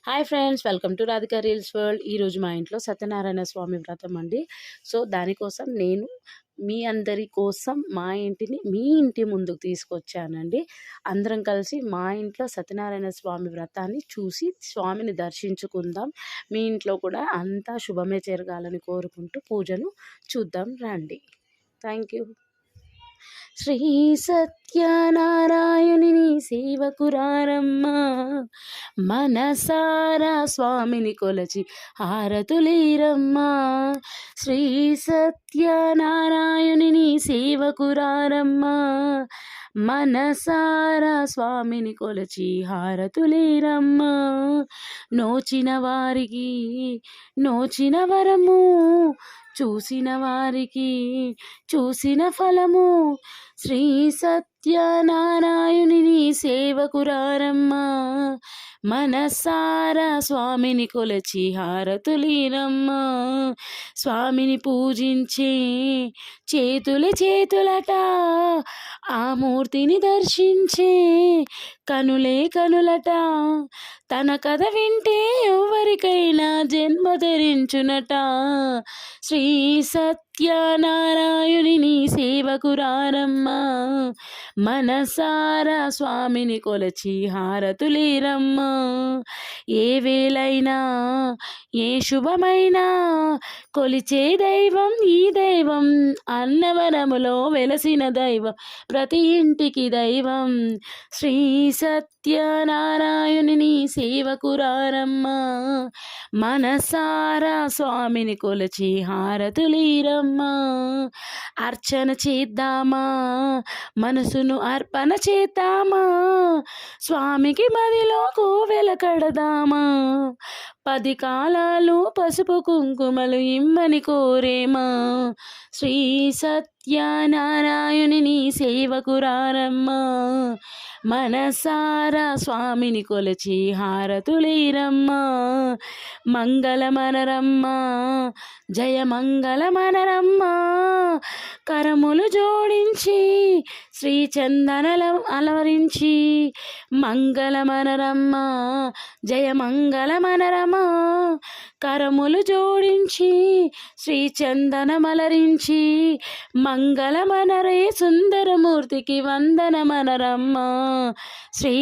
Hi friends, welcome to Radhika reels world. ఈరోజు మా ఇంట్లో సత్యనారాయణ స్వామి వ్రతం అండి. సో దానికోసం నేను మీ అందరి కోసం మా ఇంటిని మీ ఇంటి ముందుకు తీసుకొచ్చానండి. అందరం కలిసి మా ఇంట్లో సత్యనారాయణ స్వామి వ్రతాన్ని చూసి స్వామిని దర్శించుకుందాం. మీ ఇంట్లో కూడా అంతా శుభమే జరగాలని కోరుకుంటూ పూజను చూద్దాం రండి. Thank you. శ్రీ సత్యనారాయణుని సేవకురారమ్మా, మనసారా స్వామిని కొలచి హారతులీరమ్మా. శ్రీ సత్యనారాయణుని సేవకురారమ్మా, మనసారా స్వామిని కొలచి హారతులీరమ్మా. నోచిన వారికి నోచిన వరము, చూసిన వారికి చూసిన ఫలము. శ్రీ సత్యనారాయణుని సేవకురారమ్మా, మనసారా స్వామిని కొలచి హారతులీరమ్మా. స్వామిని పూజించే చేతులట, ఆ మూర్తిని దర్శించే కనులే కనులట. తన కథ వింటే ఎవరికైనా జన్మ ధరించునట. శ్రీ సత్యనారాయణుని సేవకురారమ్మా, మనసారా స్వామిని కొలచి హారతులీరమ్మా. ఏ వేళైనా ఏ శుభమైనా కొలిచే దైవం ఈ దైవం. అన్నవరములో వెలసిన దైవం, ప్రతి ఇంటికి దైవం. శ్రీ సత్యనారాయణుని సేవకురారమ్మా, మనసారా స్వామిని కొలచి హారతులీరమ్మా. అర్చన చేద్దామా, మనసును అర్పణ చేద్దామా. స్వామికి మదిలో కోవెల కడదామా. 10 కాలాలు పసుపు కుంకుమలు ఇమ్మని కోరేమా. శ్రీ సత్యనారాయణుని సేవకురారమ్మా, మనసారా స్వామిని కొలచి హారతులీరమ్మా. మంగళమనరమ్మా, జయ మంగళమనరమ్మా. కరములు జోడించి శ్రీ చందనలం అలవరించి. మంగళమనరమ్మా, జయ మంగళమనరమా. కరములు జోడించి శ్రీ చందనమలరించి. మంగళమనరే సుందరమూర్తికి వందనమనరమ్మా. శ్రీ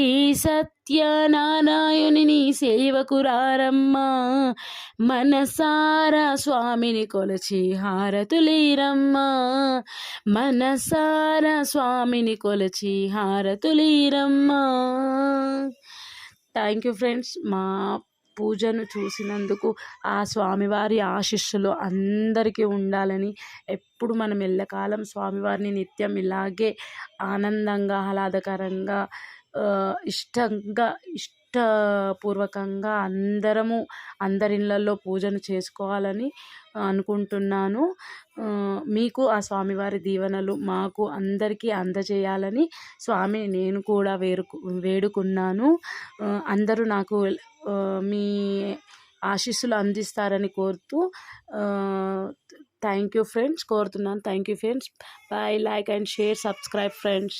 సత్యనారాయణుని సేవకురారమ్మా, మనసారా స్వామిని కొలచి హారతులీరమ్మా. మనసారా స్వామిని కొలచి హారతులీరమ్మా. Thank you friends. మా పూజను చూసినందుకు ఆ స్వామివారి ఆశీస్సులు అందరికీ ఉండాలని, ఎప్పుడు మనం ఎల్లకాలం స్వామివారిని నిత్యం ఇలాగే ఆనందంగా ఆహ్లాదకరంగా ఇష్టపూర్వకంగా అందరిళ్ళల్లో పూజను చేసుకోవాలని అనుకుంటున్నాను. మీకు ఆ స్వామివారి దీవెనలు మాకు అందరికీ అందజేయాలని స్వామిని నేను కూడా వేడుకున్నాను. అందరూ నాకు మీ ఆశీస్సులు అందిస్తారని కోరుతూ థ్యాంక్ యూ ఫ్రెండ్స్ కోరుతున్నాను. Thank you friends. Bye. Like and share, subscribe friends.